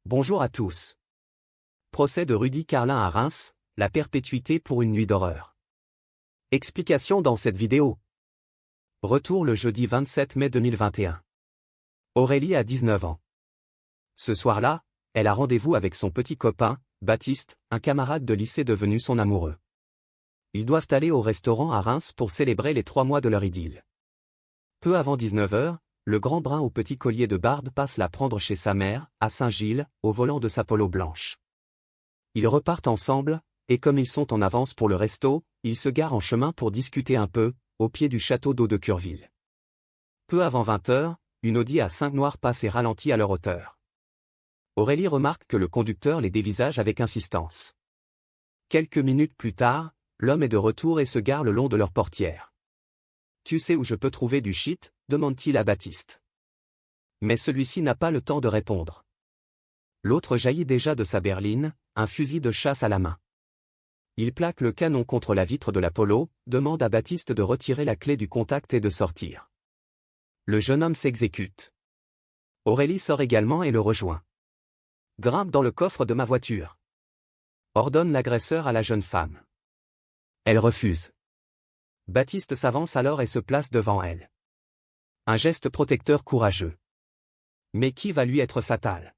Bonjour à tous. Procès de Rudy Carlin à Reims, la perpétuité pour une nuit d'horreur. Explication dans cette vidéo. Retour le jeudi 27 mai 2021. Aurélie a 19 ans. Ce soir-là, elle a rendez-vous avec son petit copain, Baptiste, un camarade de lycée devenu son amoureux. Ils doivent aller au restaurant à Reims pour célébrer les 3 mois de leur idylle. Peu avant 19h, le grand brun au petit collier de barbe passe la prendre chez sa mère, à Saint-Gilles, au volant de sa polo blanche. Ils repartent ensemble, et comme ils sont en avance pour le resto, ils se garent en chemin pour discuter un peu, au pied du château d'eau de Curville. Peu avant 20h, une Audi A5 noire passe et ralentit à leur hauteur. Aurélie remarque que le conducteur les dévisage avec insistance. Quelques minutes plus tard, l'homme est de retour et se gare le long de leur portière. « Tu sais où je peux trouver du shit ?» demande-t-il à Baptiste. Mais celui-ci n'a pas le temps de répondre. L'autre jaillit déjà de sa berline, un fusil de chasse à la main. Il plaque le canon contre la vitre de la polo, demande à Baptiste de retirer la clé du contact et de sortir. Le jeune homme s'exécute. Aurélie sort également et le rejoint. « Grimpe dans le coffre de ma voiture !» ordonne l'agresseur à la jeune femme. Elle refuse. Baptiste s'avance alors et se place devant elle. Un geste protecteur courageux. Mais qui va lui être fatal?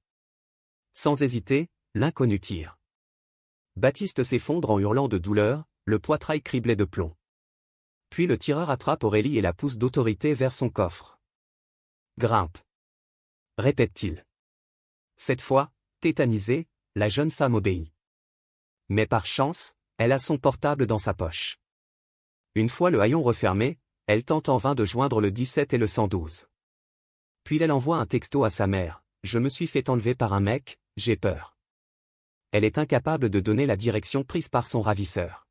Sans hésiter, l'inconnu tire. Baptiste s'effondre en hurlant de douleur, le poitrail criblé de plomb. Puis le tireur attrape Aurélie et la pousse d'autorité vers son coffre. « Grimpe !» répète-t-il. Cette fois, tétanisée, la jeune femme obéit. Mais par chance, elle a son portable dans sa poche. Une fois le haillon refermé, elle tente en vain de joindre le 17 et le 112. Puis elle envoie un texto à sa mère. « Je me suis fait enlever par un mec, j'ai peur. » Elle est incapable de donner la direction prise par son ravisseur.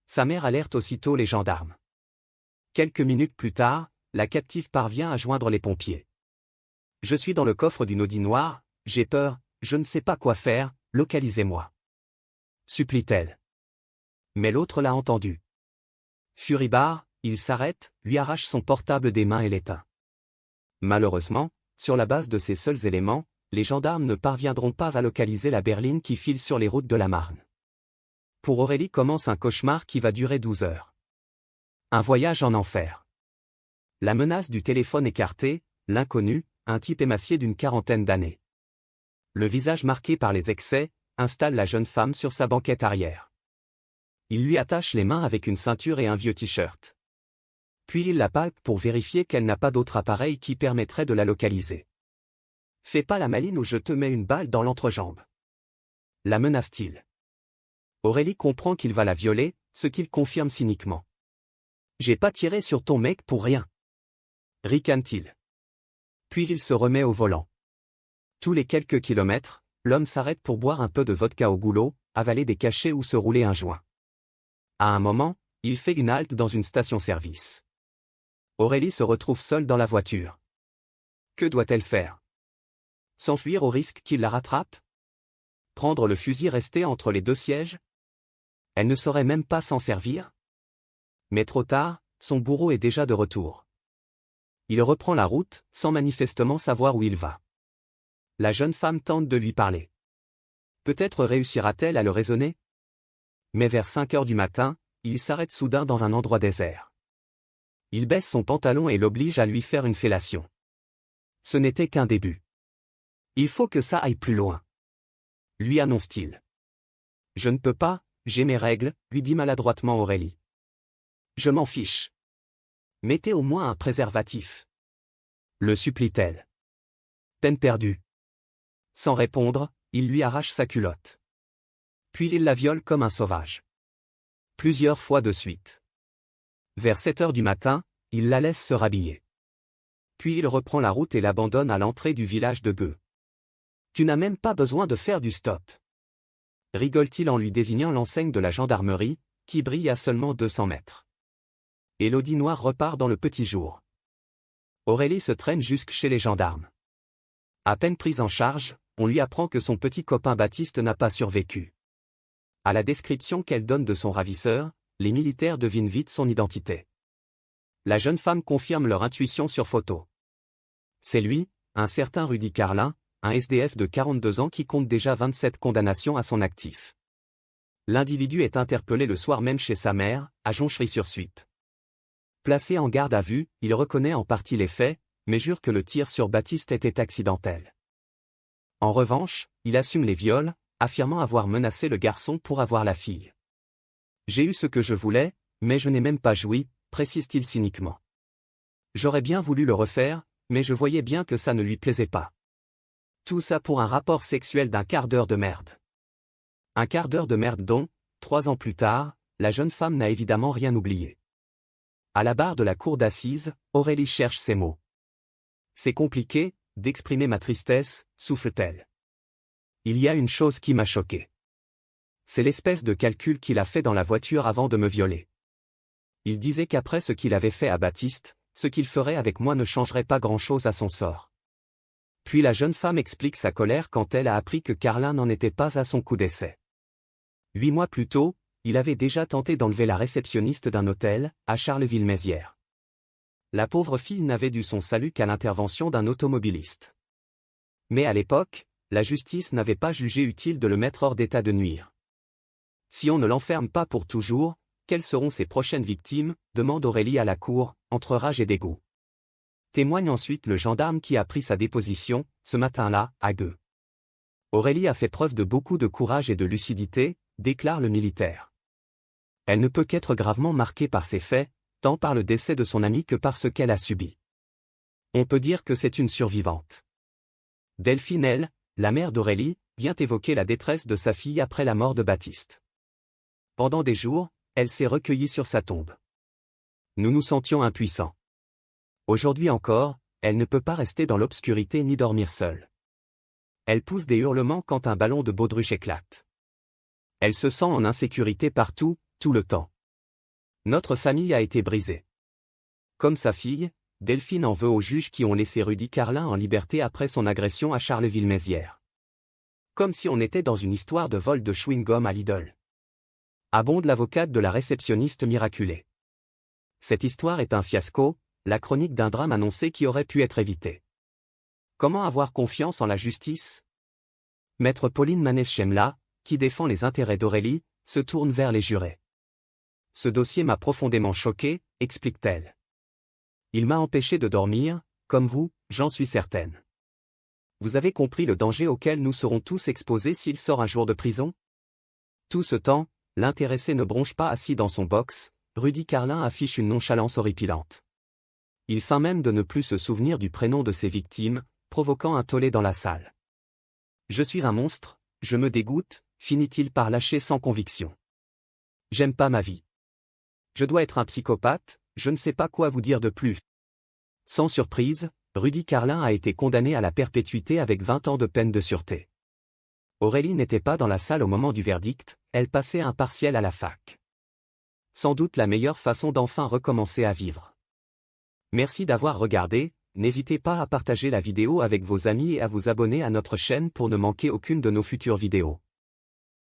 Sa mère alerte aussitôt les gendarmes. Quelques minutes plus tard, la captive parvient à joindre les pompiers. « Je suis dans le coffre d'une Audi noire, j'ai peur, je ne sais pas quoi faire, localisez-moi. » supplie-t-elle. Mais l'autre l'a entendu. Furibard, il s'arrête, lui arrache son portable des mains et l'éteint. Malheureusement, sur la base de ces seuls éléments, les gendarmes ne parviendront pas à localiser la berline qui file sur les routes de la Marne. Pour Aurélie commence un cauchemar qui va durer 12 heures. Un voyage en enfer. La menace du téléphone écarté, l'inconnu, un type émacié d'une quarantaine d'années. Le visage marqué par les excès, installe la jeune femme sur sa banquette arrière. Il lui attache les mains avec une ceinture et un vieux t-shirt. Puis il la palpe pour vérifier qu'elle n'a pas d'autre appareil qui permettrait de la localiser. « Fais pas la maline ou je te mets une balle dans l'entrejambe. » la menace-t-il. Aurélie comprend qu'il va la violer, ce qu'il confirme cyniquement. « J'ai pas tiré sur ton mec pour rien. » ricane-t-il. Puis il se remet au volant. Tous les quelques kilomètres, l'homme s'arrête pour boire un peu de vodka au goulot, avaler des cachets ou se rouler un joint. À un moment, il fait une halte dans une station-service. Aurélie se retrouve seule dans la voiture. Que doit-elle faire? S'enfuir au risque qu'il la rattrape? Prendre le fusil resté entre les deux sièges? Elle ne saurait même pas s'en servir? Mais trop tard, son bourreau est déjà de retour. Il reprend la route, sans manifestement savoir où il va. La jeune femme tente de lui parler. Peut-être réussira-t-elle à le raisonner? Mais vers 5 heures du matin, il s'arrête soudain dans un endroit désert. Il baisse son pantalon et l'oblige à lui faire une fellation. Ce n'était qu'un début. Il faut que ça aille plus loin. Lui annonce-t-il. Je ne peux pas, j'ai mes règles, lui dit maladroitement Aurélie. Je m'en fiche. Mettez au moins un préservatif. Le supplie-t-elle. Peine perdue. Sans répondre, il lui arrache sa culotte. Puis il la viole comme un sauvage. Plusieurs fois de suite. Vers 7 heures du matin, il la laisse se rhabiller. Puis il reprend la route et l'abandonne à l'entrée du village de Gueux. Tu n'as même pas besoin de faire du stop. Rigole-t-il en lui désignant l'enseigne de la gendarmerie, qui brille à seulement 200 mètres. Et l'Audi noir repart dans le petit jour. Aurélie se traîne jusque chez les gendarmes. À peine prise en charge, on lui apprend que son petit copain Baptiste n'a pas survécu. À la description qu'elle donne de son ravisseur, les militaires devinent vite son identité. La jeune femme confirme leur intuition sur photo. C'est lui, un certain Rudy Carlin, un SDF de 42 ans qui compte déjà 27 condamnations à son actif. L'individu est interpellé le soir même chez sa mère, à Jonchery-sur-Suippe. Placé en garde à vue, il reconnaît en partie les faits, mais jure que le tir sur Baptiste était accidentel. En revanche, il assume les viols, affirmant avoir menacé le garçon pour avoir la fille. J'ai eu ce que je voulais, mais je n'ai même pas joui, précise-t-il cyniquement. J'aurais bien voulu le refaire, mais je voyais bien que ça ne lui plaisait pas. Tout ça pour un rapport sexuel d'un quart d'heure de merde. Un quart d'heure de merde dont, 3 ans plus tard, la jeune femme n'a évidemment rien oublié. À la barre de la cour d'assises, Aurélie cherche ses mots. C'est compliqué d'exprimer ma tristesse, souffle-t-elle. Il y a une chose qui m'a choqué. C'est l'espèce de calcul qu'il a fait dans la voiture avant de me violer. Il disait qu'après ce qu'il avait fait à Baptiste, ce qu'il ferait avec moi ne changerait pas grand-chose à son sort. Puis la jeune femme explique sa colère quand elle a appris que Carlin n'en était pas à son coup d'essai. 8 mois plus tôt, il avait déjà tenté d'enlever la réceptionniste d'un hôtel, à Charleville-Mézières. La pauvre fille n'avait dû son salut qu'à l'intervention d'un automobiliste. Mais à l'époque, la justice n'avait pas jugé utile de le mettre hors d'état de nuire. Si on ne l'enferme pas pour toujours, quelles seront ses prochaines victimes, demande Aurélie à la cour, entre rage et dégoût. Témoigne ensuite le gendarme qui a pris sa déposition, ce matin-là, à Gueux. Aurélie a fait preuve de beaucoup de courage et de lucidité, déclare le militaire. Elle ne peut qu'être gravement marquée par ces faits, tant par le décès de son amie que par ce qu'elle a subi. On peut dire que c'est une survivante. Delphine, elle, la mère d'Aurélie, vient évoquer la détresse de sa fille après la mort de Baptiste. Pendant des jours, elle s'est recueillie sur sa tombe. Nous nous sentions impuissants. Aujourd'hui encore, elle ne peut pas rester dans l'obscurité ni dormir seule. Elle pousse des hurlements quand un ballon de baudruche éclate. Elle se sent en insécurité partout, tout le temps. Notre famille a été brisée. Comme sa fille, Delphine en veut aux juges qui ont laissé Rudy Carlin en liberté après son agression à Charleville-Mézières. Comme si on était dans une histoire de vol de chewing-gum à Lidl. Abonde l'avocate de la réceptionniste miraculée. Cette histoire est un fiasco, la chronique d'un drame annoncé qui aurait pu être évité. Comment avoir confiance en la justice? Maître Pauline Manès-Chemla, qui défend les intérêts d'Aurélie, se tourne vers les jurés. Ce dossier m'a profondément choqué, explique-t-elle. Il m'a empêché de dormir, comme vous, j'en suis certaine. Vous avez compris le danger auquel nous serons tous exposés s'il sort un jour de prison? Tout ce temps, l'intéressé ne bronche pas assis dans son box, Rudy Carlin affiche une nonchalance horripilante. Il feint même de ne plus se souvenir du prénom de ses victimes, provoquant un tollé dans la salle. Je suis un monstre, je me dégoûte, finit-il par lâcher sans conviction. J'aime pas ma vie. Je dois être un psychopathe, je ne sais pas quoi vous dire de plus. Sans surprise, Rudy Carlin a été condamné à la perpétuité avec 20 ans de peine de sûreté. Aurélie n'était pas dans la salle au moment du verdict, elle passait un partiel à la fac. Sans doute la meilleure façon d'enfin recommencer à vivre. Merci d'avoir regardé, n'hésitez pas à partager la vidéo avec vos amis et à vous abonner à notre chaîne pour ne manquer aucune de nos futures vidéos.